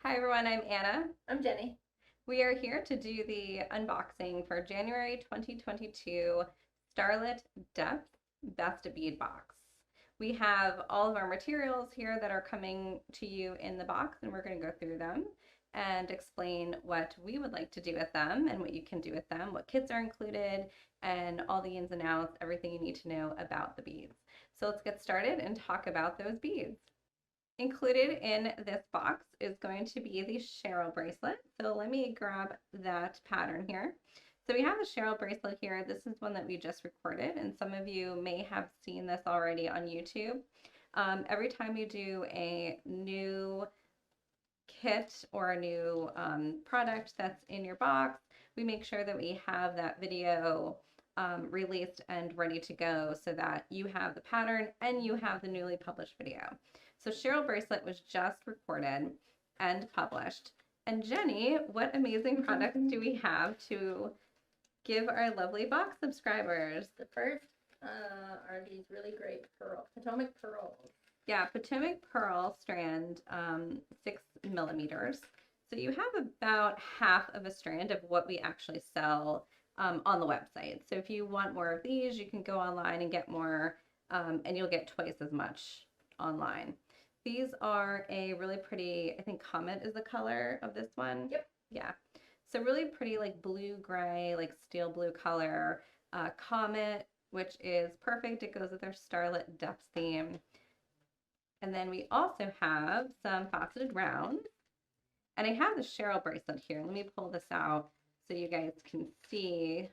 Hi everyone, I'm Anna. I'm Jenny. We are here to do the unboxing for January 2022 Starlit Depth Best Bead Box. We have all of our materials here that are coming to you in the box, and we're going to go through them and explain what we would like to do with them and what you can do with them, what kits are included, and all the ins and outs, everything you need to know about the beads. So let's get started and talk about those beads. Included in this box is going to be the Cheryl bracelet. So let me grab that pattern here. So we have the Cheryl bracelet here. This is one that we just recorded, and some of you may have seen this already on YouTube. Every time you do a new kit or a new product that's in your box, we make sure that we have that video released and ready to go so that you have the pattern and you have the newly published video. So Cheryl bracelet was just recorded and published. And Jenny, what amazing products do we have to give our lovely box subscribers? The first are these really great Potomac pearls. Yeah, Potomac pearl strand, 6 millimeters. So you have about half of a strand of what we actually sell on the website. So if you want more of these, you can go online and get more, and you'll get twice as much online. These are a really pretty, I think Comet is the color of this one. Yep. Yeah. So really pretty, like blue gray, like steel blue color. Comet, which is perfect. It goes with our Starlit Depths theme. And then we also have some faceted rounds. And I have the Cheryl bracelet here. Let me pull this out so you guys can see.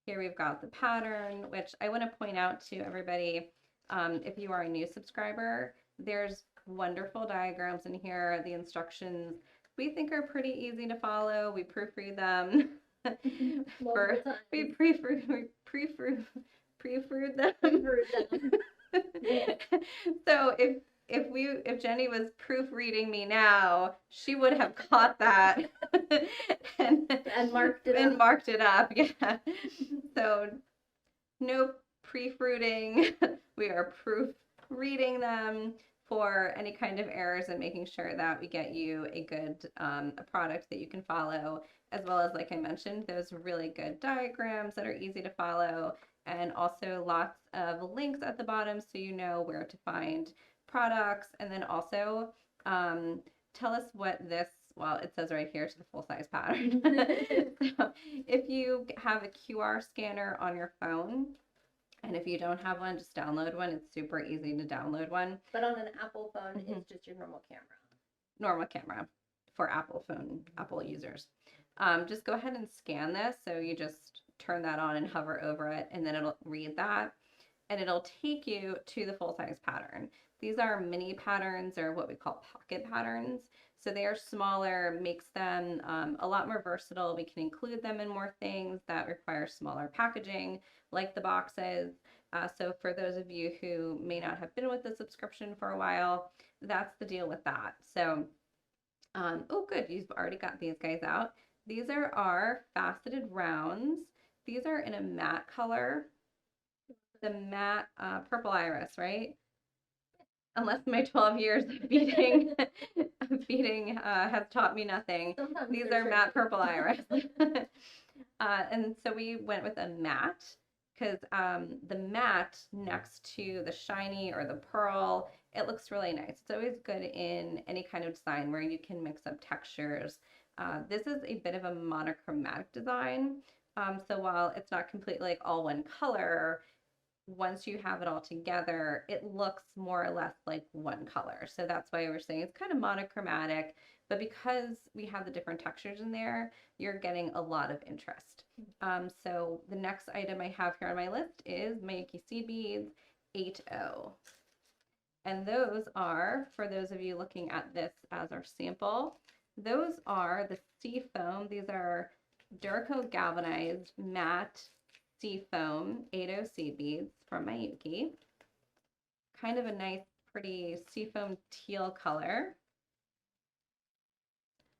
Here we've got the pattern, which I want to point out to everybody, if you are a new subscriber, there's wonderful diagrams in here. The instructions we think are pretty easy to follow. We proofread them. We proofread them. So if Jenny was proofreading me now, she would have caught that and marked it and up. Marked it up. Yeah. So no proofreading. We are proofreading them for any kind of errors and making sure that we get you a good a product that you can follow, as well as, like I mentioned, those really good diagrams that are easy to follow, and also lots of links at the bottom so you know where to find products. And then also tell us what this, well, it says right here to the full-size pattern. So if you have a QR scanner on your phone, and if you don't have one, just download one. It's super easy to download one. But on an Apple phone, it's just your normal camera. Normal camera for Apple users. Just go ahead and scan this. So you just turn that on and hover over it, and then it'll read that, and it'll take you to the full-size pattern. These are mini patterns, or what we call pocket patterns. So they are smaller, makes them a lot more versatile. We can include them in more things that require smaller packaging, like the boxes. So for those of you who may not have been with the subscription for a while, that's the deal with that. So, oh good, you've already got these guys out. These are our faceted rounds. These are in a matte color, the matte purple iris, right? Unless my 12 years of beading has taught me nothing. Sometimes these are matte purple iris. And so we went with a matte because the matte next to the shiny or the pearl, it looks really nice. It's always good in any kind of design where you can mix up textures. This is a bit of a monochromatic design. So while it's not completely like all one color, once you have it all together, it looks more or less like one color. So that's why we're saying it's kind of monochromatic, but because we have the different textures in there, you're getting a lot of interest. So the next item I have here on my list is Mayuki Seed Beads 8.0. And those are, for those of you looking at this as our sample, those are the sea foam. These are Duraco galvanized matte sea foam 8.0 seed beads from Mayuki. Kind of a nice, pretty sea foam teal color.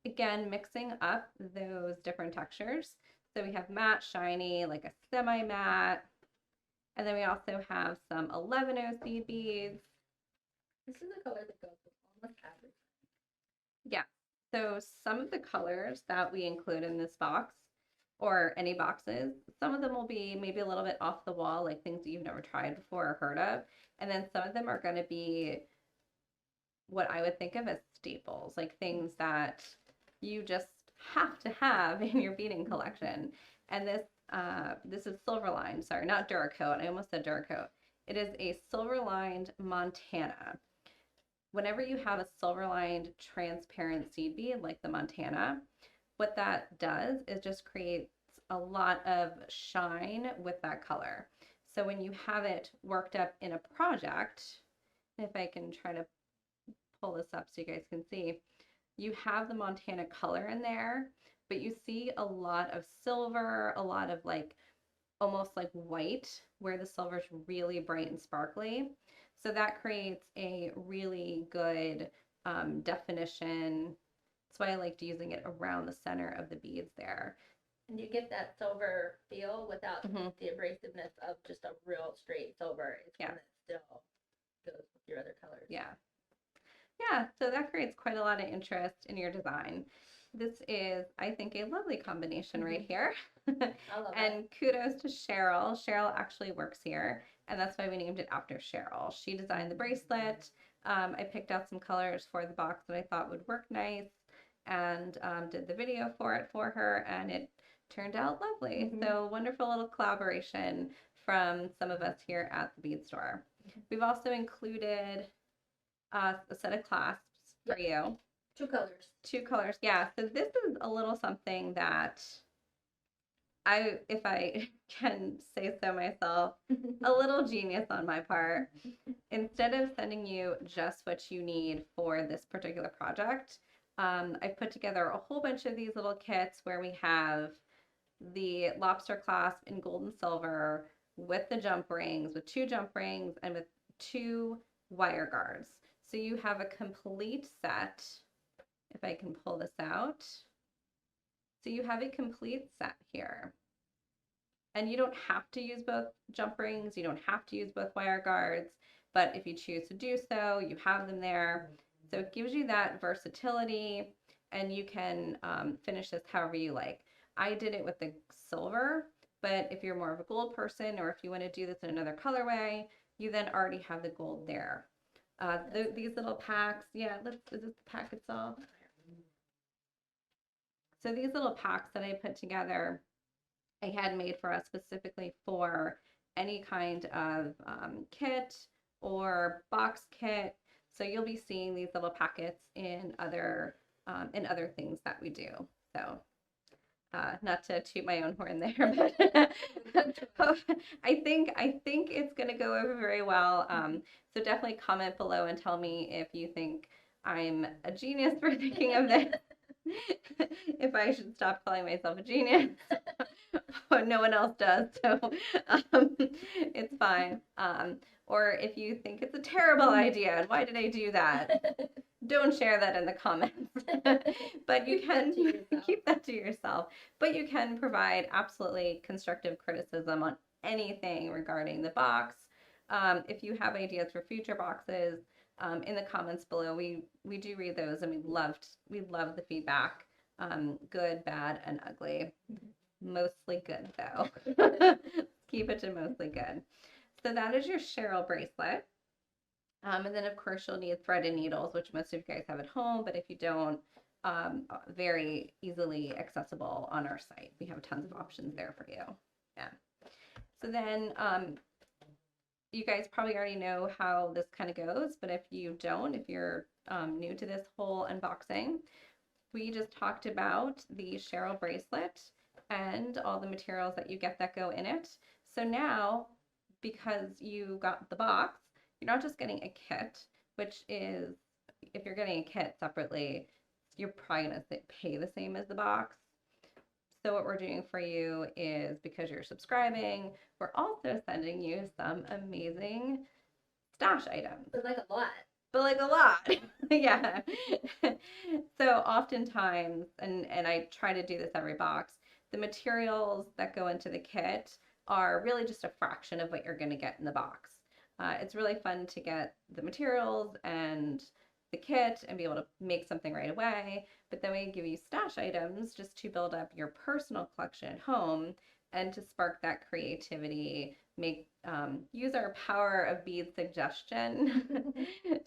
Again, mixing up those different textures. So we have matte, shiny, like a semi-matte. And then we also have some 11.0 seed beads. This is the color that goes with almost everything. Yeah, So some of the colors that we include in this box or any boxes, some of them will be maybe a little bit off the wall, like things that you've never tried before or heard of. And then some of them are going to be what I would think of as staples, like things that you just have to have in your beading collection. And this is silver lined, sorry, not Duracoat. I almost said Duracoat. It is a silver lined Montana. Whenever you have a silver lined transparent seed bead like the Montana, what that does is just creates a lot of shine with that color. So when you have it worked up in a project, if I can try to pull this up so you guys can see, you have the Montana color in there, but you see a lot of silver, a lot of like almost like white, where the silver is really bright and sparkly. So that creates a really good definition. That's why I liked using it around the center of the beads there. And you get that silver feel without the abrasiveness of just a real straight silver. It's one that still goes with your other colors. Yeah. Yeah, so that creates quite a lot of interest in your design. This is, I think, a lovely combination right here. I love And kudos to Cheryl. Cheryl actually works here, and that's why we named it after Cheryl. She designed the bracelet. I picked out some colors for the box that I thought would work nice, and did the video for it for her, and it turned out lovely. So wonderful little collaboration from some of us here at the bead store. We've also included a set of clasps for you. Two colors. Two colors, yeah. So this is a little something that if I can say so myself, a little genius on my part. Instead of sending you just what you need for this particular project, I put together a whole bunch of these little kits where we have the lobster clasp in gold and silver with the jump rings, with 2 jump rings, and with 2 wire guards. So you have a complete set, if I can pull this out. So you have a complete set here. And you don't have to use both jump rings, you don't have to use both wire guards, but if you choose to do so, you have them there. So it gives you that versatility, and you can finish this however you like. I did it with the silver, but if you're more of a gold person, or if you want to do this in another colorway, you then already have the gold there. These little packs, yeah, is this the pack itself? So these little packs that I put together, I had made for us specifically for any kind of kit or box kit. So you'll be seeing these little packets in other things that we do. So not to toot my own horn there, but I think it's going to go over very well. So definitely comment below and tell me if you think I'm a genius for thinking of this. If I should stop calling myself a genius. But no one else does, so it's fine. Or if you think it's a terrible idea, and why did I do that? Don't share that in the comments. But you can keep that to yourself. But you can provide absolutely constructive criticism on anything regarding the box. If you have ideas for future boxes, in the comments below, we do read those, and we love the feedback, good, bad, and ugly. Mostly good though. Keep it to mostly good. So that is your Cheryl bracelet. And then of course you'll need thread and needles, which most of you guys have at home, but if you don't, very easily accessible on our site. We have tons of options there for you. Yeah. So then you guys probably already know how this kind of goes, but if you don't, if you're new to this whole unboxing, we just talked about the Cheryl bracelet and all the materials that you get that go in it. So now, because you got the box, you're not just getting a kit, which is, if you're getting a kit separately, you're probably going to pay the same as the box. So what we're doing for you is, because you're subscribing, we're also sending you some amazing stash items. But like a lot. But like a lot. Yeah. So oftentimes, and I try to do this every box, the materials that go into the kit are really just a fraction of what you're going to get in the box. It's really fun to get the materials and the kit and be able to make something right away. But then we give you stash items just to build up your personal collection at home and to spark that creativity, use our power of bead suggestion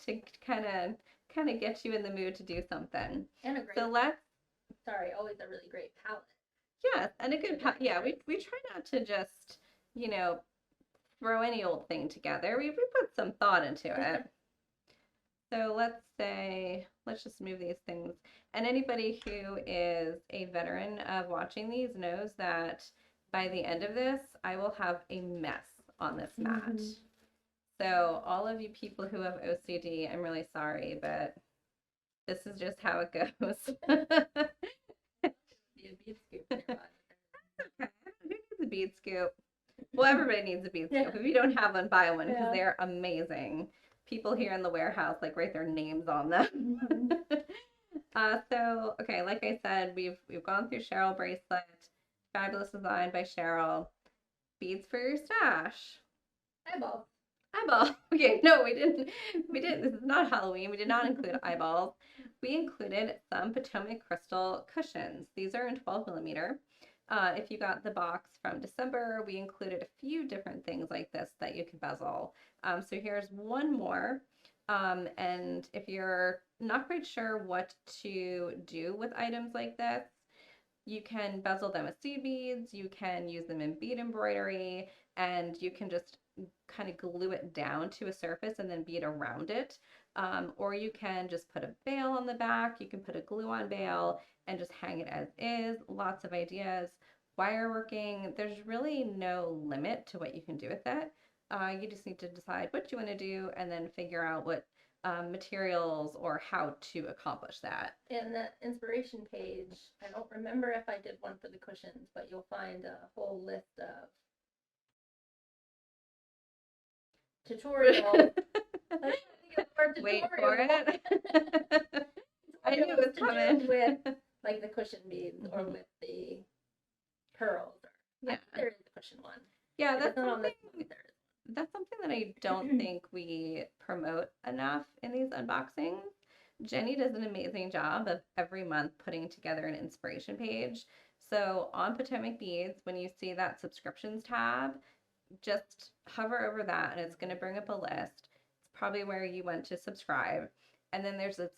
to kind of get you in the mood to do something. And a great, always a really great palette. Yes, and a good yeah, we try not to just, throw any old thing together. We put some thought into it. So let's just move these things. And anybody who is a veteran of watching these knows that by the end of this, I will have a mess on this mat. Mm-hmm. So all of you people who have OCD, I'm really sorry, but this is just how it goes. Who needs a bead scoop? Well, everybody needs a bead scoop. If you don't have one, buy one because they're amazing. People here in the warehouse write their names on them. So okay, like I said, we've gone through Cheryl bracelet, fabulous design by Cheryl. Beads for your stash. Eyeball. Okay, no, we didn't. This is not Halloween. We did not include eyeballs. We included some Potomac crystal cushions. These are in 12 millimeter. If you got the box from December, we included a few different things like this that you can bezel. So here's one more. And if you're not quite sure what to do with items like this, you can bezel them with seed beads, you can use them in bead embroidery, and you can just kind of glue it down to a surface and then bead around it. Or you can just put a bail on the back, you can put a glue-on bail and just hang it as is. Lots of ideas. Wire working, there's really no limit to what you can do with it. You just need to decide what you want to do and then figure out what materials or how to accomplish that. In the inspiration page, I don't remember if I did one for the cushions, but you'll find a whole list of tutorials. Wait for it. I knew it was coming. With like the cushion beads or with the pearls. Yeah, there is a cushion one. Yeah, that's something that I don't think we promote enough in these unboxings. Jenni does an amazing job of every month putting together an inspiration page. So on PotomacBeads, when you see that subscriptions tab, just hover over that and it's going to bring up a list. It's probably where you went to subscribe. And then there's a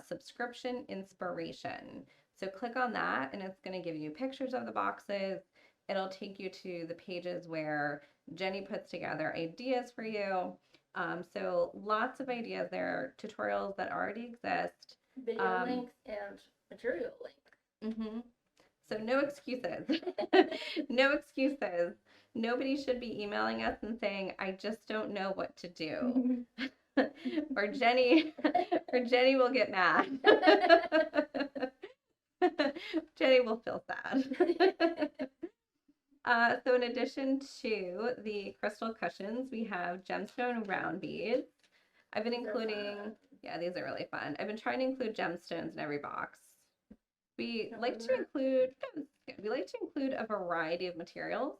subscription inspiration. So click on that and it's going to give you pictures of the boxes. It'll take you to the pages where Jenni puts together ideas for you. So lots of ideas there, tutorials that already exist. Video links and material links. Mm-hmm. So no excuses. No excuses. Nobody should be emailing us and saying, I just don't know what to do. or Jenni will get mad. Jenni will feel sad. So in addition to the crystal cushions, we have gemstone round beads. I've been including, these are really fun. I've been trying to include gemstones in every box. We like to include a variety of materials.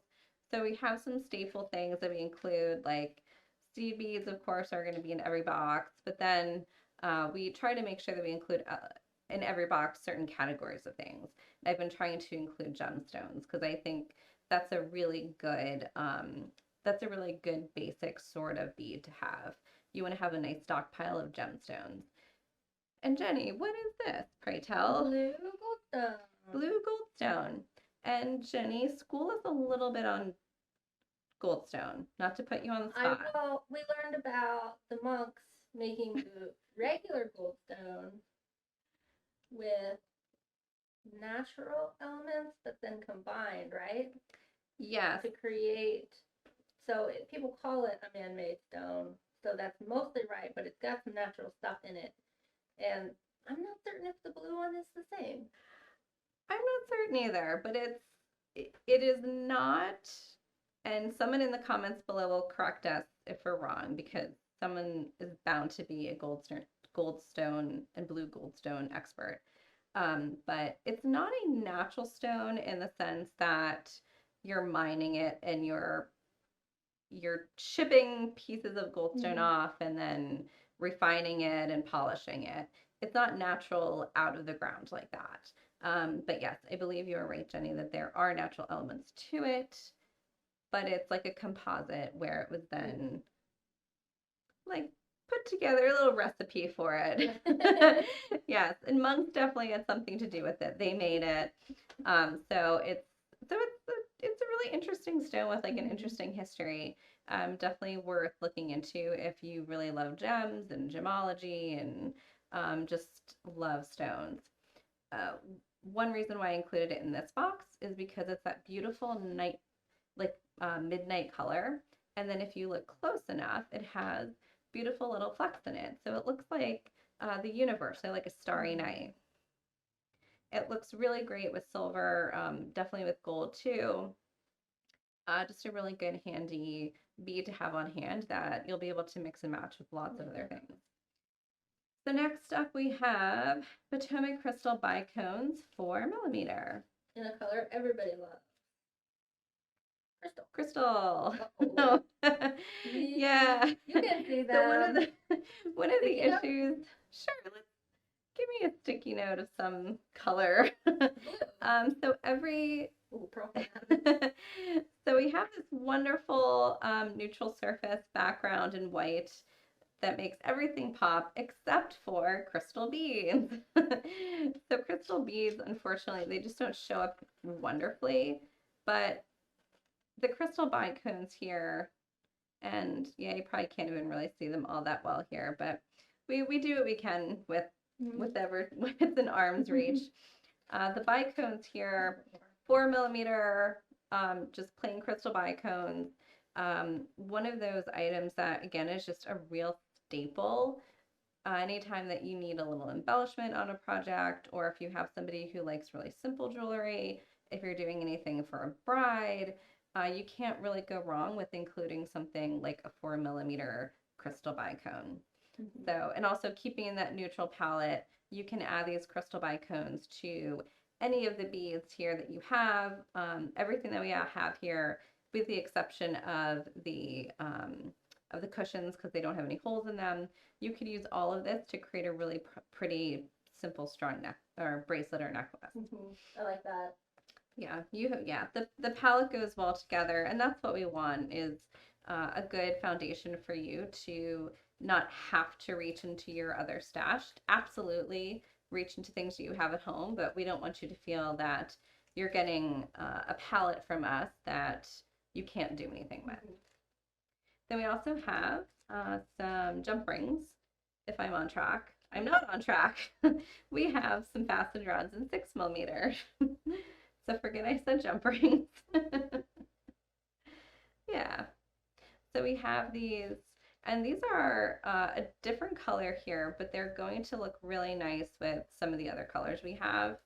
So we have some staple things that we include, like seed beads, of course, are going to be in every box. But then we try to make sure that we include in every box certain categories of things. I've been trying to include gemstones because I think that's a really good basic sort of bead to have. You want to have a nice stockpile of gemstones. And Jenni, what is this? Pray tell. Blue goldstone. Blue goldstone. And Jenni, school us a little bit on goldstone, not to put you on the spot. Well, we learned about the monks making the regular goldstone with natural elements, but then combined, right? Yes. To create, people call it a man-made stone, so that's mostly right, but it's got some natural stuff in it. And I'm not certain if the blue one is the same. I'm not certain either, but it is not, and someone in the comments below will correct us if we're wrong, because someone is bound to be a goldstone and blue goldstone expert. But it's not a natural stone in the sense that you're mining it and you're chipping pieces of goldstone off and then refining it and polishing it. It's not natural out of the ground like that. But yes, I believe you are right, Jenni, that there are natural elements to it, but it's like a composite where it was then like put together a little recipe for it. Yes, and monks definitely had something to do with it. They made it. So it's a really interesting stone with like an interesting history. Definitely worth looking into if you really love gems and gemology and just love stones. Uh, One reason why I included it in this box is because it's that beautiful night, like midnight color. And then if you look close enough, it has beautiful little flecks in it. So it looks like the universe, so like a starry night. It looks really great with silver, definitely with gold too. Just a really good handy bead to have on hand that you'll be able to mix and match with lots of other things. So next up we have Potomac Crystal Bicones 4mm. In a color everybody loves. Crystal. Oh. Yeah. You can see them. So one of the issues. Sure, let's give me a sticky note of some color. So every. So we have this wonderful neutral surface background in white that makes everything pop except for crystal beads. So crystal beads, unfortunately, they just don't show up wonderfully, but the crystal bicones here, and yeah, you probably can't even really see them all that well here, but we do what we can with whatever within arm's reach. The bicones here, 4mm, just plain crystal bicones. One of those items that again is just a real staple. Anytime that you need a little embellishment on a project, or if you have somebody who likes really simple jewelry, if you're doing anything for a bride, you can't really go wrong with including something like a 4mm crystal bicone. So, and also keeping in that neutral palette, you can add these crystal bicones to any of the beads here that you have. Everything that we have here, with the exception of the cushions because they don't have any holes in them, you could use all of this to create a really pretty, simple, strong neck or bracelet or necklace. I like that. Yeah, the palette goes well together, and that's what we want is a good foundation for you to not have to reach into your other stash. Absolutely reach into things that you have at home, but we don't want you to feel that you're getting a palette from us that you can't do anything with. Then we also have some jump rings, if I'm on track. I'm not on track. We have some fastened rods in 6mm. So forget I said jump rings. Yeah. So we have these, and these are a different color here, but they're going to look really nice with some of the other colors we have.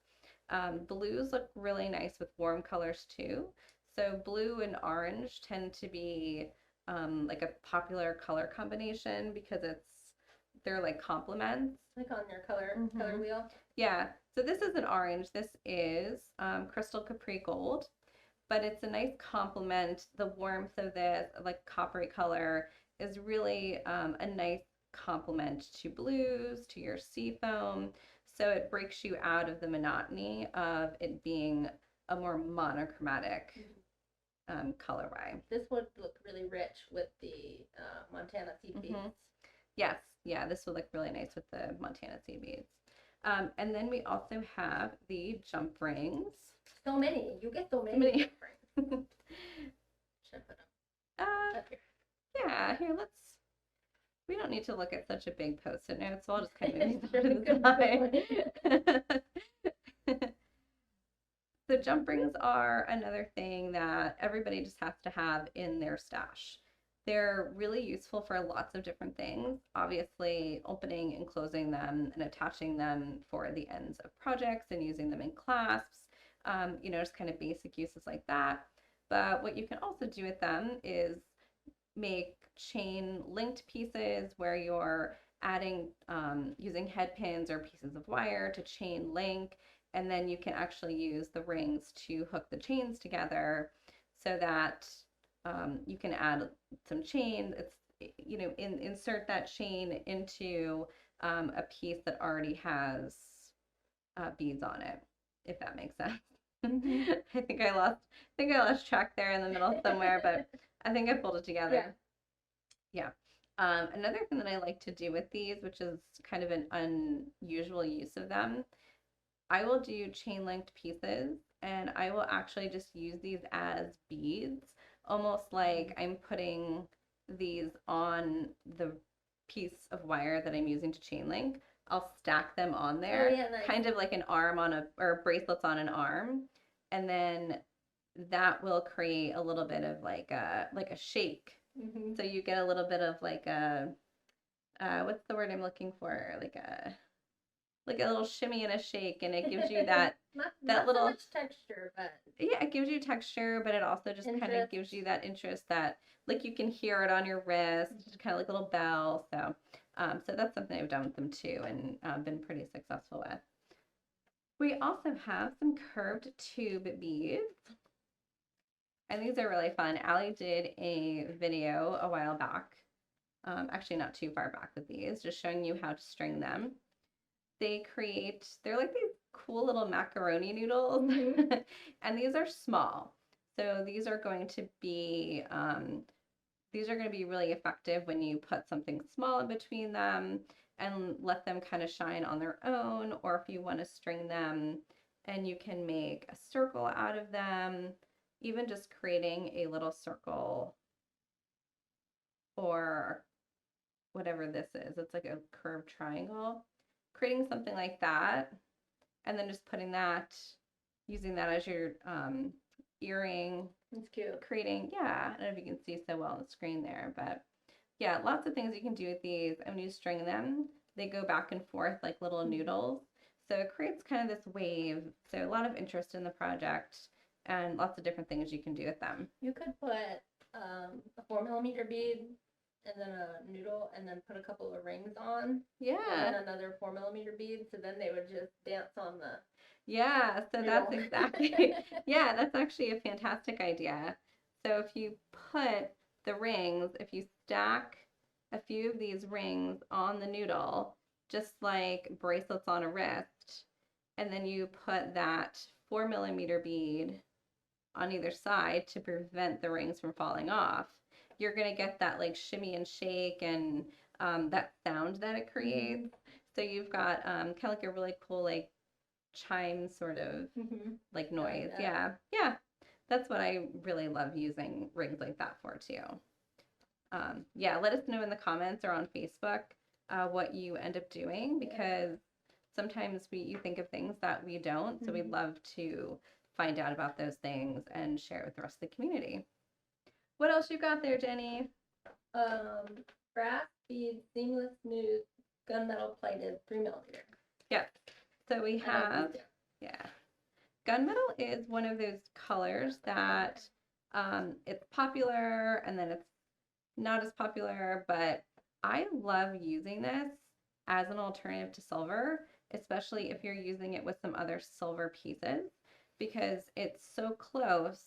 Blues look really nice with warm colors too. So blue and orange tend to be like a popular color combination because they're like complements. Like on your color wheel. Yeah. So this is an orange. This is Crystal Capri Gold, but it's a nice complement. The warmth of this, like coppery color, is really a nice complement to blues, to your seafoam. So it breaks you out of the monotony of it being a more monochromatic colorway. This would look really rich with the Montana sea beads. Yes, yeah, this would look really nice with the Montana sea beads. And then we also have the jump rings. So many. You get so many jump rings. Should I put them up here? Yeah, here, we don't need to look at such a big post-it note, so I'll just kind of move these to the side. So jump rings are another thing that everybody just has to have in their stash. They're really useful for lots of different things. Obviously, opening and closing them and attaching them for the ends of projects and using them in clasps, just kind of basic uses like that. But what you can also do with them is make chain linked pieces where you're adding, using head pins or pieces of wire to chain link, and then you can actually use the rings to hook the chains together so that you can add some chain. insert that chain into a piece that already has beads on it, if that makes sense. Mm-hmm. I think I lost track there in the middle somewhere, but I think I pulled it together. Yeah. Another thing that I like to do with these, which is kind of an unusual use of them, I will do chain linked pieces and I will actually just use these as beads, almost like I'm putting these on the piece of wire that I'm using to chain link. I'll stack them on Oh there, yeah, nice. kind of like an arm on a, or bracelets on an arm. And then that will create a little bit of like a shake. Mm-hmm. So you get a little bit of like a what's the word I'm looking for? Like a little shimmy and a shake, and it gives you that not little, so much texture, but yeah, it gives you texture, but it also just kind of gives you that interest that like you can hear it on your wrist, kind of like a little bell. So that's something I've done with them too, and been pretty successful with. We also have some curved tube beads, and these are really fun. Allie did a video a while back, actually not too far back with these, just showing you how to string them. They're like these cool little macaroni noodles, mm-hmm. and these are small. So these are going to be really effective when you put something small in between them and let them kind of shine on their own, or if you want to string them and you can make a circle out of them, even just creating a little circle or whatever this is. It's like a curved triangle. Creating something like that and then just putting that, using that as your earring. It's cute. Creating, yeah, I don't know if you can see so well on the screen there, but yeah, lots of things you can do with these. And when you string them, they go back and forth like little noodles. So it creates kind of this wave. So a lot of interest in the project and lots of different things you can do with them. You could put a 4mm bead and then a noodle and then put a couple of rings on. Yeah. And then another 4mm bead, so then they would just dance on the yeah, so noodle. that's exactly, yeah, that's actually a fantastic idea. So if you put the rings, if you stack a few of these rings on the noodle, just like bracelets on a wrist, and then you put that 4mm bead on either side to prevent the rings from falling off, you're going to get that like shimmy and shake and that sound that it creates. So you've got kind of like a really cool like chime sort of like noise. Yeah. Yeah. That's what I really love using rings like that for too. Yeah, let us know in the comments or on Facebook what you end up doing, because sometimes you think of things that we don't. So we'd love to find out about those things and share it with the rest of the community. What else you got there, Jenni? Brass bead, seamless, smooth, gunmetal plated, 3mm. Yep. So we have, yeah. Gunmetal is one of those colors that it's popular and then it's not as popular, but I love using this as an alternative to silver, especially if you're using it with some other silver pieces, because it's so close.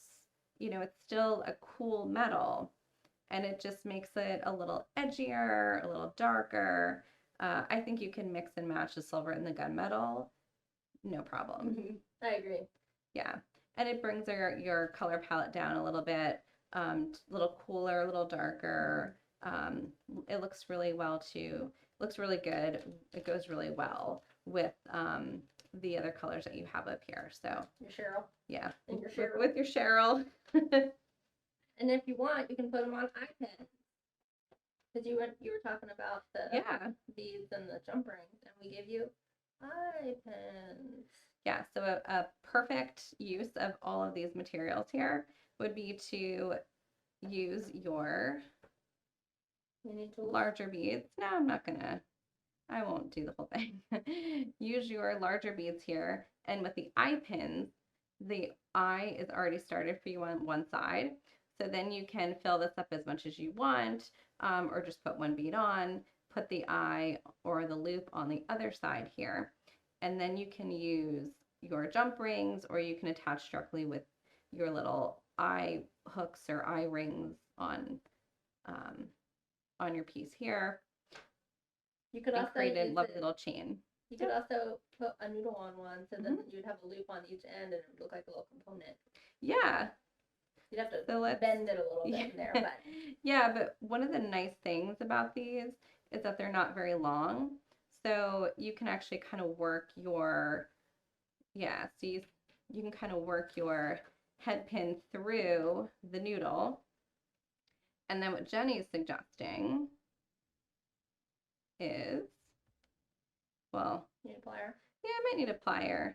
It's still a cool metal and it just makes it a little edgier, a little darker. I think you can mix and match the silver and the gunmetal, no problem. I agree. Yeah, and it brings your color palette down a little bit, a little cooler, a little darker. It looks really well too. Looks really good. It goes really well with the other colors that you have up here. So your Cheryl. Yeah, and your Cheryl. with your Cheryl. And if you want, you can put them on iPads. Because you were talking about the beads and the jump rings, and we give you iPens. Yeah, so a perfect use of all of these materials here would be to use your larger beads. No, I won't do the whole thing. Use your larger beads here, and with the eye pins, the eye is already started for you on one side. So then you can fill this up as much as you want, or just put one bead on, put the eye or the loop on the other side here. And then you can use your jump rings, or you can attach directly with your little eye hooks or eye rings on on your piece here. You could And also create a use lovely it. little chain. You could also put a noodle on one, so then Mhm. you'd have a loop on each end, and it would look like a little component. Yeah. You'd have to So let's bend it a little bit in there, but yeah, but one of the nice things about these is that they're not very long. So you can actually kind of work your, yeah, so you can kind of work your head pin through the noodle. And then what Jenni is suggesting is, well, need a plier. yeah, I might need a plier.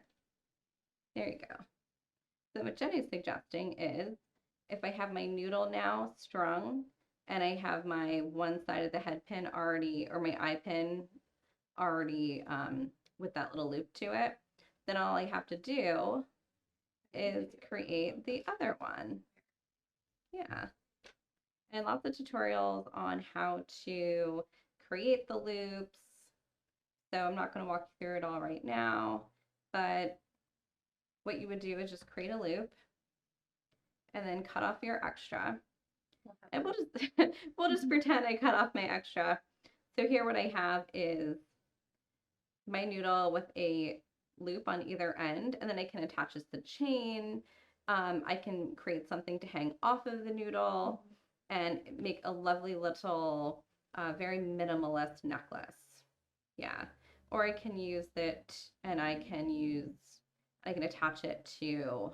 There you go. So what Jenni's suggesting is if I have my noodle now strung and I have my one side of the head pin already, or my eye pin already with that little loop to it, then all I have to do is create the other one. Yeah. And lots of tutorials on how to create the loops. So I'm not going to walk you through it all right now, but what you would do is just create a loop and then cut off your extra. And we'll just we'll just pretend I cut off my extra. So here what I have is my noodle with a loop on either end, and then I can attach this to chain. I can create something to hang off of the noodle and make a lovely little, very minimalist necklace. Yeah. Or I can use it and I can attach it to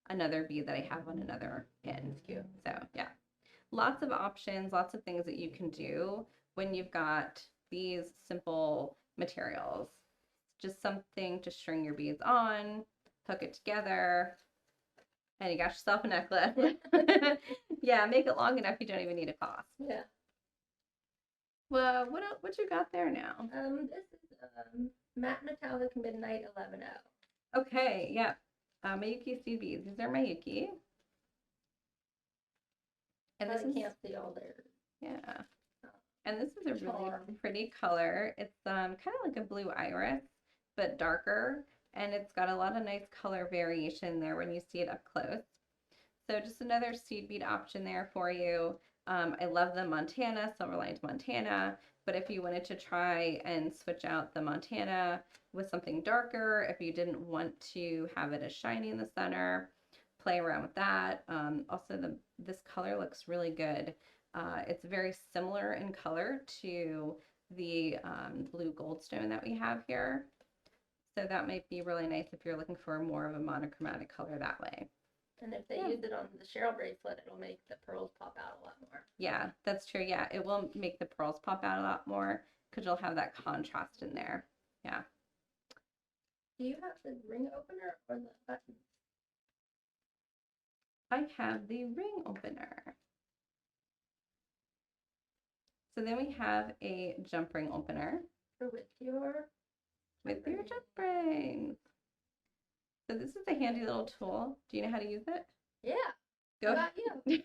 another bead that I have on another pin. It's cute. So yeah, lots of options, lots of things that you can do when you've got these simple materials. Just something to string your beads on, hook it together, and you got yourself a necklace. Yeah, make it long enough you don't even need a clasp. Yeah. Well, what you got there now? This is Matte Metallic Midnight 11-0. Okay, yeah. Mayuki seed beads. These are Mayuki. And this is, can't see all there. yeah. And this is a really Charm. pretty color. It's kind of like a blue iris, but darker. And it's got a lot of nice color variation there when you see it up close. So just another seed bead option there for you. I love the Montana, Silver Lined Montana, but if you wanted to try and switch out the Montana with something darker, if you didn't want to have it as shiny in the center, play around with that. Also, this color looks really good. It's very similar in color to the blue goldstone that we have here. So that might be really nice if you're looking for more of a monochromatic color that way. And if they use it on the Cheryl bracelet, it'll make the pearls pop out a lot more. Yeah, that's true. Yeah, it will make the pearls pop out a lot more because you'll have that contrast in there. Yeah. Do you have the ring opener or the button? I have the ring opener. So then we have a jump ring opener. With your jump rings. So this is a handy little tool. Do you know how to use it? Yeah. Go. How about you?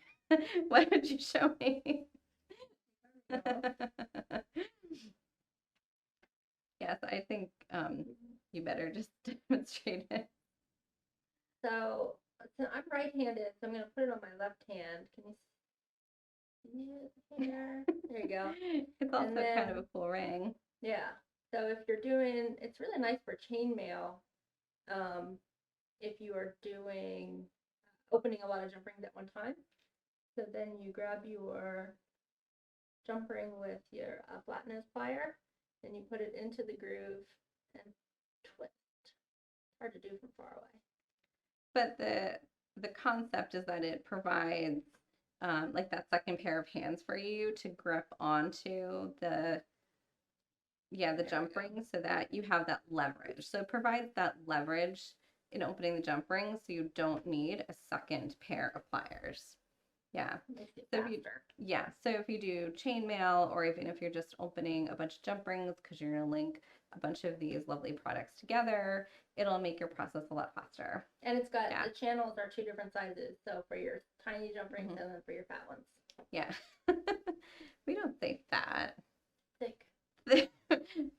Why don't you show me? Yes, I think you better just demonstrate it. So I'm right-handed, so I'm going to put it on my left hand. Can you see it here? There you go. It's also kind of a cool ring. Yeah. So if you're doing, it's really nice for chainmail. If you are doing opening a lot of jump rings at one time. So then you grab your jump ring with your flat nose plier, and you put it into the groove and twist. Hard to do from far away. But the concept is that it provides like that second pair of hands for you to grip onto the jump ring so that you have that leverage. So it provides that leverage in opening the jump ring so you don't need a second pair of pliers. Yeah. So if you do chainmail, or even if you're just opening a bunch of jump rings because you're going to link a bunch of these lovely products together, it'll make your process a lot faster. And it's got the channels are 2 different sizes, so for your tiny jump rings and then for your fat ones. Yeah. We don't say fat. Thick.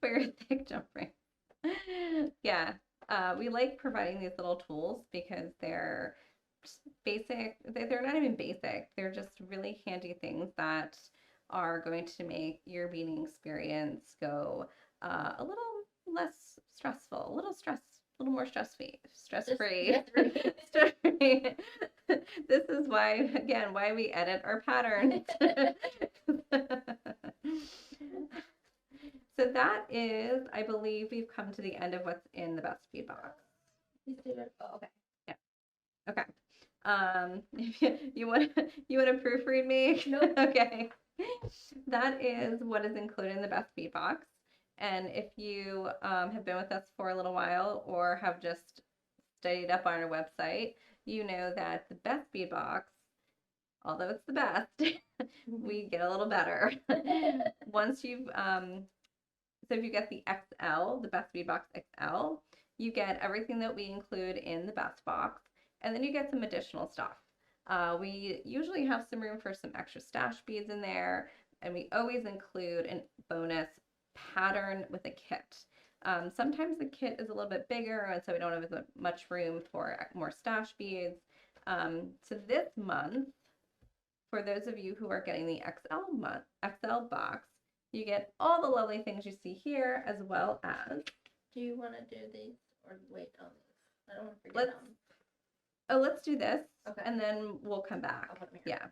For your thick jump ring. Yeah. We like providing these little tools because they're basic. They're not even basic. They're just really handy things that are going to make your beading experience go a little less stressful, a little more stress-free. Stress-free. Stress-free. This is why, again, why we edit our patterns. So that is, I believe we've come to the end of what's in the best bead box. Oh, okay. Yeah. Okay. You want to proofread me? Nope. Okay. That is what is included in the best bead box. And if you have been with us for a little while or have just studied up on our website, you know that the best bead box, although it's the best, we get a little better. Once you've so if you get the XL, the best bead box XL, you get everything that we include in the best box, and then you get some additional stuff. We usually have some room for some extra stash beads in there, and we always include a bonus pattern with a kit. Sometimes the kit is a little bit bigger, and so we don't have as much room for more stash beads. So this month, for those of you who are getting the XL box, you get all the lovely things you see here, as well as. Do you want to do these or wait on these? I don't want to forget them. Oh, let's do this, okay, and then we'll come back. I'll put them here.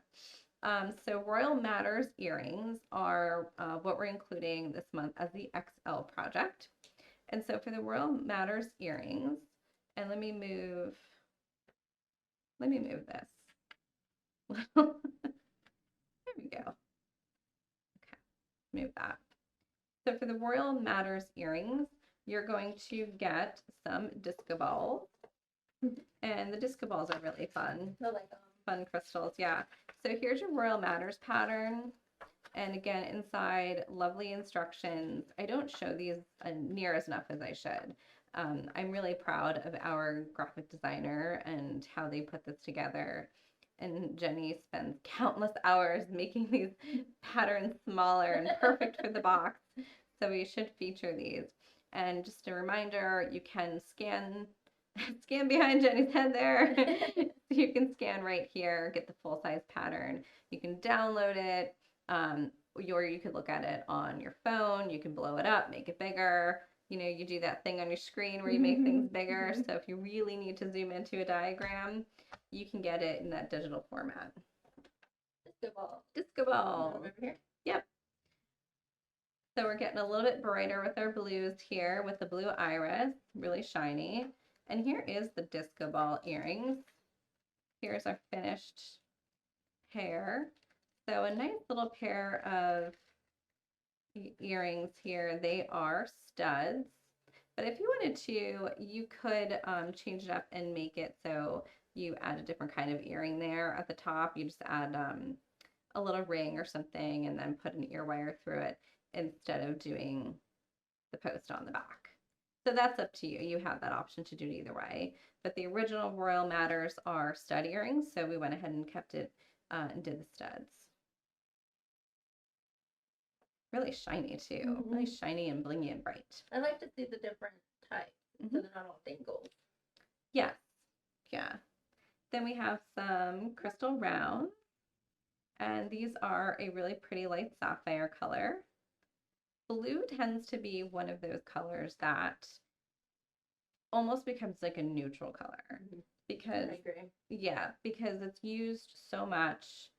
Yeah. So Royal Matters earrings are what we're including this month as the XL project. And so for the Royal Matters earrings, and let me move this. There we go. Okay, move that. So for the Royal Matters earrings, you're going to get some disco balls. And the disco balls are really fun. I like them. Fun crystals, yeah. So here's your Royal Matters pattern. And again, inside, lovely instructions. I don't show these near as enough as I should. I'm really proud of our graphic designer and how they put this together. And Jenni spends countless hours making these patterns smaller and perfect for the box. So we should feature these. And just a reminder, you can scan behind Jenni's head there. So you can scan right here, get the full-size pattern. You can download it, or you could look at it on your phone. You can blow it up, make it bigger. You know, you do that thing on your screen where you make things bigger. So if you really need to zoom into a diagram, you can get it in that digital format. Disco ball. Disco ball. Over here? Yep. So we're getting a little bit brighter with our blues here with the blue iris, really shiny. And here is the disco ball earrings. Here's our finished pair. So a nice little pair of earrings here. They are studs. But if you wanted to, you could change it up and make it so you add a different kind of earring there at the top. You just add a little ring or something and then put an ear wire through it instead of doing the post on the back. So that's up to you. You have that option to do it either way. But the original Royal Matters are stud earrings, so we went ahead and kept it and did the studs. Really shiny too. Really shiny and blingy and bright. I like to see the different types, so they're not all dangles. Yes. Yeah. Then we have some crystal rounds, and these are a really pretty light sapphire color. Blue tends to be one of those colors that almost becomes like a neutral color because I agree. Yeah, because it's used so much.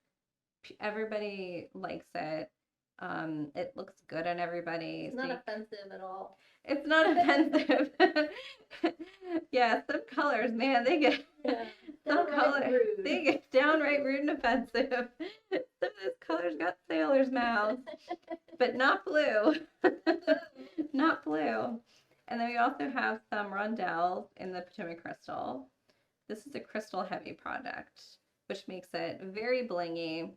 Everybody likes it. It looks good on everybody. It's not offensive at all. It's not offensive. Yeah, some colors, man, they get some colors. Rude. They get downright rude and offensive. Some of those colors got sailors' mouths, but not blue. Not blue. And then we also have some rondelles in the Potomac crystal. This is a crystal heavy product, which makes it very blingy.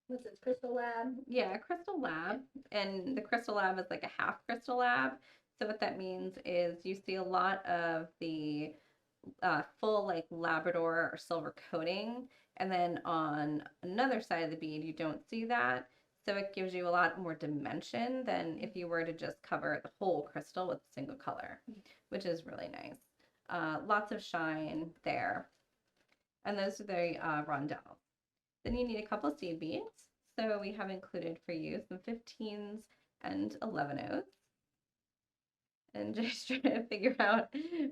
What's this, Crystal Lab? Yeah, Crystal Lab. And the Crystal Lab is like a half Crystal Lab. So what that means is you see a lot of the full like Labrador or silver coating. And then on another side of the bead, you don't see that. So it gives you a lot more dimension than if you were to just cover the whole crystal with a single color, which is really nice. Lots of shine there. And those are the rondelles. Then you need a couple of seed beads. So we have included for you some 15s and 11s. And just trying to figure out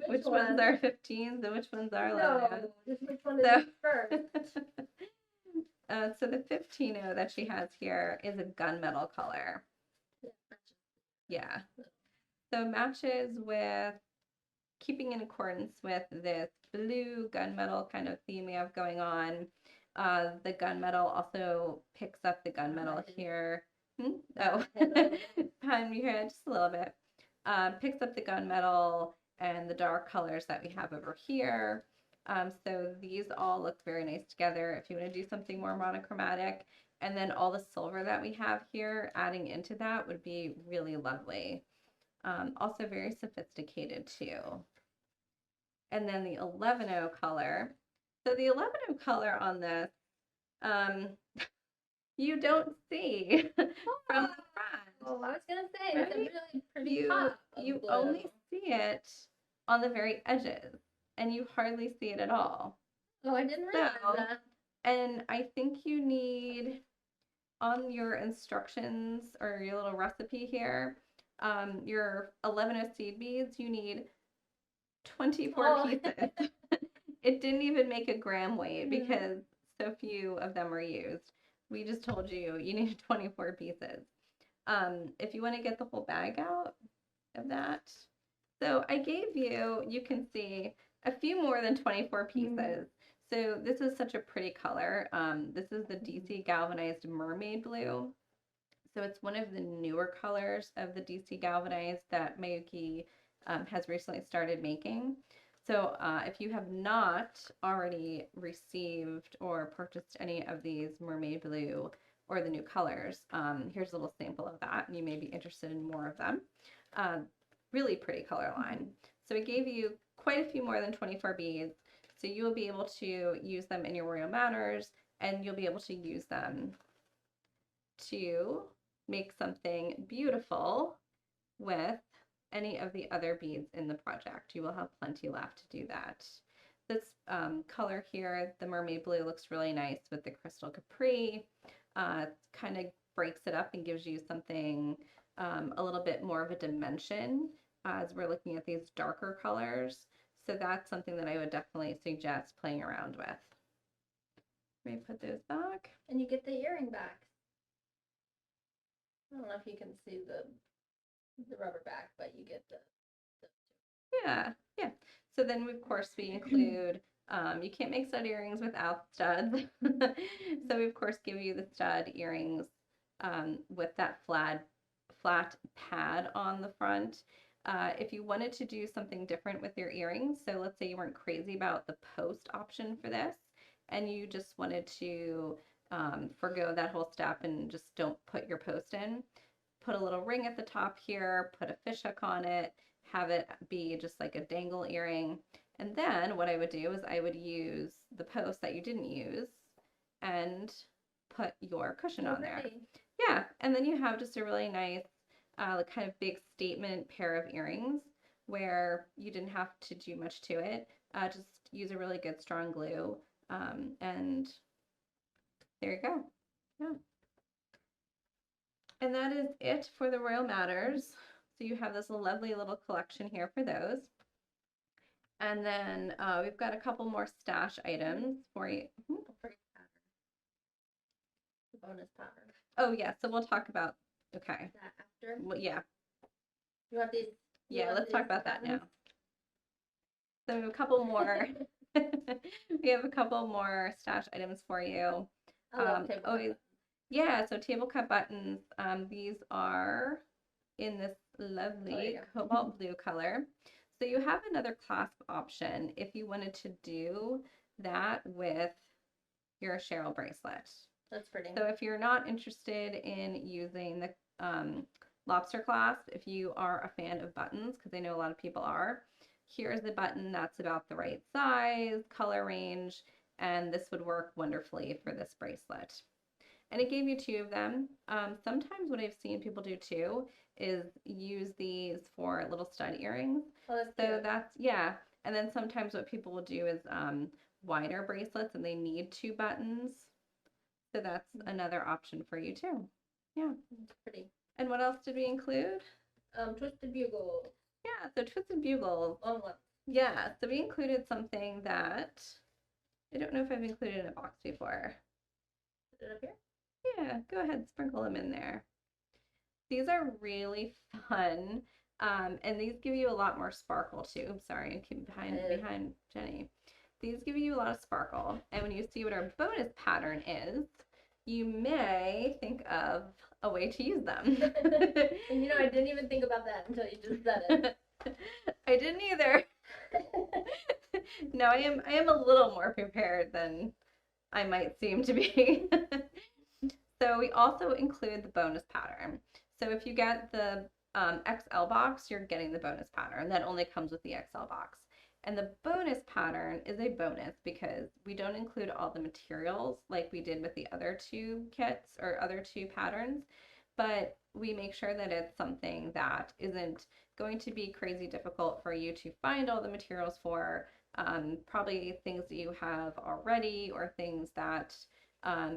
which ones are 15s and which ones are 11s. No, just which one is first. So the 15 that she has here is a gunmetal color. Yeah. So matches with, keeping in accordance with this blue gunmetal kind of theme we have going on. The gunmetal also picks up the gunmetal here. Oh, behind me here just a little bit. Picks up the gunmetal and the dark colors that we have over here. So these all look very nice together if you want to do something more monochromatic. And then all the silver that we have here, adding into that would be really lovely. Also very sophisticated too. And then the 11-0 color. So the 11-0 color on this, you don't see from the front. Oh, I was gonna say, right? It's a really pretty pop. You only see it on the very edges, and you hardly see it at all. Oh, I didn't realize that. And I think you need, on your instructions or your little recipe here, your 11-0 seed beads, you need 24 pieces. It didn't even make a gram weight because so few of them are used. We just told you you need 24 pieces. If you want to get the whole bag out of that. So I gave you, you can see, a few more than 24 pieces. So this is such a pretty color. This is the DC Galvanized Mermaid Blue. So it's one of the newer colors of the DC Galvanized that Mayuki has recently started making. So if you have not already received or purchased any of these Mermaid Blue or the new colors, here's a little sample of that, and you may be interested in more of them. Really pretty color line. So it gave you quite a few more than 24 beads. So you will be able to use them in your Royal Manners, and you'll be able to use them to make something beautiful with any of the other beads in the project. You will have plenty left to do that. This color here, the Mermaid Blue, looks really nice with the Crystal Capri. Kind of breaks it up and gives you something a little bit more of a dimension as we're looking at these darker colors. So that's something that I would definitely suggest playing around with. Let me put those back. And you get the earring back. I don't know if you can see the rubber back, but you get the yeah. So then of course we include, you can't make stud earrings without studs. So we of course give you the stud earrings with that flat pad on the front. If you wanted to do something different with your earrings, so let's say you weren't crazy about the post option for this, and you just wanted to forgo that whole step and just don't put your post in, put a little ring at the top here, put a fishhook on it, have it be just like a dangle earring. And then what I would do is I would use the post that you didn't use and put your cushion on there. Yeah, and then you have just a really nice kind of big statement pair of earrings where you didn't have to do much to it. Just use a really good strong glue, and there you go. Yeah. And that is it for the Royal Matters. So you have this lovely little collection here for those. And then we've got a couple more stash items for you. the bonus pattern. Oh yeah, so we'll talk about, okay. That after? Well, yeah. You want these? Yeah, let's talk about that now. So we have a couple more. We have a couple more stash items for you. Yeah, so table cut buttons. These are in this lovely cobalt blue color. So you have another clasp option if you wanted to do that with your Cheryl bracelet. That's pretty. So if you're not interested in using the lobster clasp, if you are a fan of buttons, because I know a lot of people are, here's the button that's about the right size, color range, and this would work wonderfully for this bracelet. And it gave you two of them. Sometimes what I've seen people do too is use these for little stud earrings. Oh, that's so cute. that's, yeah. And then sometimes what people will do is wider bracelets and they need two buttons. So that's another option for you too. Yeah. It's pretty. And what else did we include? Twisted bugle. Yeah, so twisted bugles. Long one. Yeah, so we included something that I don't know if I've included in a box before. Put it up here? Yeah, go ahead, sprinkle them in there. These are really fun, and these give you a lot more sparkle too. Sorry, I keep behind Jenny. These give you a lot of sparkle, and when you see what our bonus pattern is, you may think of a way to use them. And I didn't even think about that until you just said it. I didn't either. No, I am a little more prepared than I might seem to be. So we also include the bonus pattern. So if you get the XL box, you're getting the bonus pattern. That only comes with the XL box. And the bonus pattern is a bonus because we don't include all the materials like we did with the other two kits or other two patterns, but we make sure that it's something that isn't going to be crazy difficult for you to find all the materials for. Probably things that you have already or things that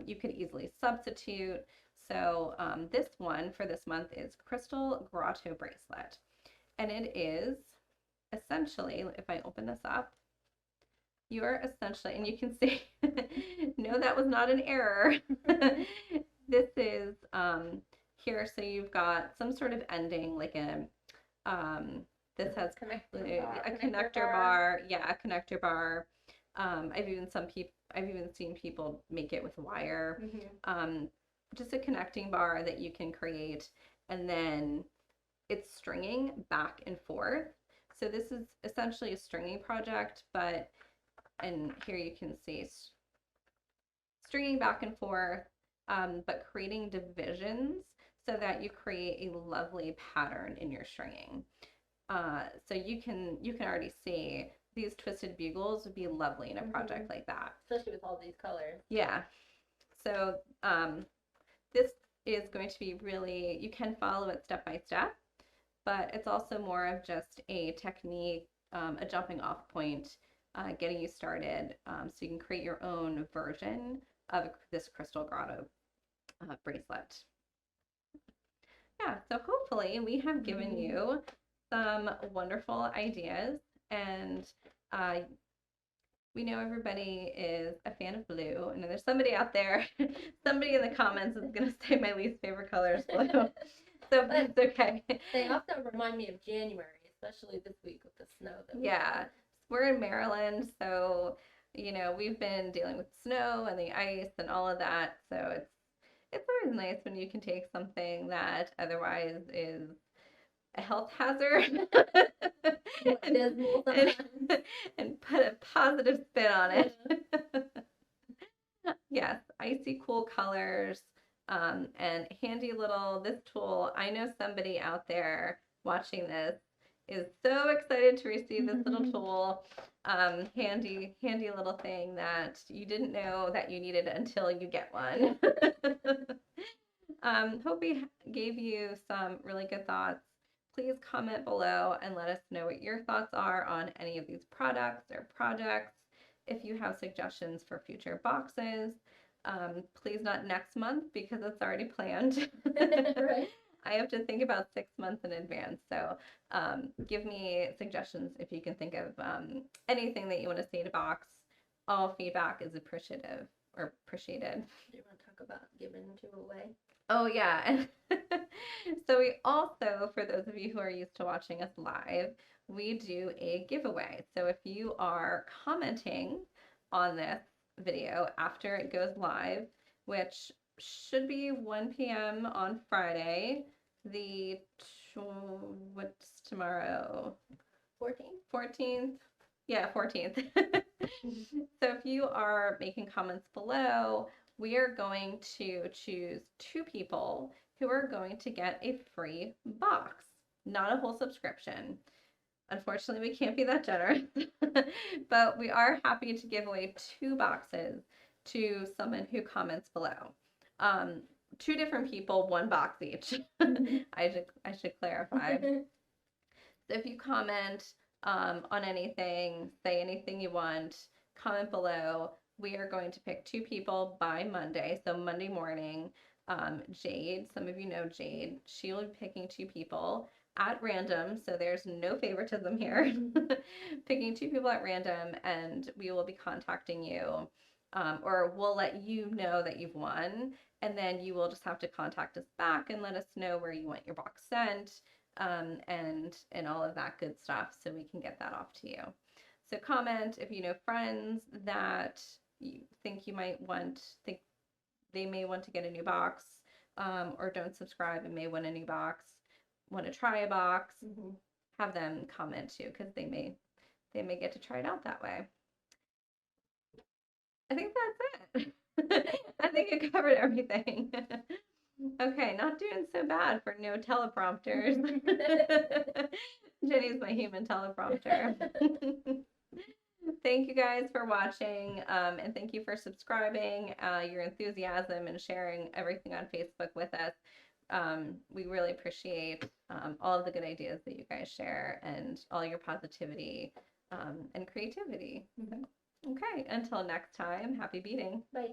you could easily substitute. So this one for this month is Crystal Grotto Bracelet. And it is essentially, if I open this up, you are essentially, and you can see, no, that was not an error. This is here, so you've got some sort of ending, like a, this has a connector bar. Yeah, a connector bar. I've even seen people make it with wire. Just a connecting bar that you can create, and then it's stringing back and forth. So this is essentially a stringing project, and here you can see stringing back and forth, but creating divisions so that you create a lovely pattern in your stringing. So you can already see these twisted bugles would be lovely in a project like that. Especially with all these colors. Yeah. So this is going to be really, you can follow it step by step, but it's also more of just a technique, a jumping off point, getting you started, so you can create your own version of this Crystal Grotto bracelet. Yeah, so hopefully we have given you some wonderful ideas, and we know everybody is a fan of blue, and there's somebody out there, somebody in the comments is going to say my least favorite color is blue. So that's okay. They also remind me of January, especially this week with the snow. Yeah, we're in Maryland, so we've been dealing with snow and the ice and all of that. So it's always nice when you can take something that otherwise is a health hazard and put a positive spin on it. Yes, icy cool colors. And handy this tool. I know somebody out there watching this is so excited to receive this little tool. Handy little thing that you didn't know that you needed until you get one. Hope we gave you some really good thoughts. Please comment below and let us know what your thoughts are on any of these products or projects. If you have suggestions for future boxes, please not next month because it's already planned. Right. I have to think about 6 months in advance. So give me suggestions if you can think of anything that you want to see in a box. All feedback is appreciated. Do you want to talk about giving two away? Oh, yeah. So we also, for those of you who are used to watching us live, we do a giveaway. So if you are commenting on this video after it goes live, which should be 1 p.m. on Friday, what's tomorrow? 14th? Yeah, 14th. So if you are making comments below, we are going to choose 2 people who are going to get a free box, not a whole subscription. Unfortunately, we can't be that generous, but we are happy to give away 2 boxes to someone who comments below. 2 different people, 1 box each. I should clarify. So if you comment on anything, say anything you want, comment below, we are going to pick 2 people by Monday. So Monday morning, Jade, some of you know Jade, she will be picking 2 people at random. So there's no favoritism here. Picking 2 people at random, and we will be contacting you. Or we'll let you know that you've won, and then you will just have to contact us back and let us know where you want your box sent, and all of that good stuff, so we can get that off to you. So comment if you know friends that you think think they may want to get a new box, or don't subscribe and may want a new box, want to try a box. Have them comment too, because they may get to try it out that way. I think that's it. I think it covered everything. Okay, not doing so bad for no teleprompters. Jenni's my human teleprompter. Thank you guys for watching, and thank you for subscribing, your enthusiasm and sharing everything on Facebook with us. We really appreciate all of the good ideas that you guys share and all your positivity and creativity. Okay, until next time, happy beading. Bye.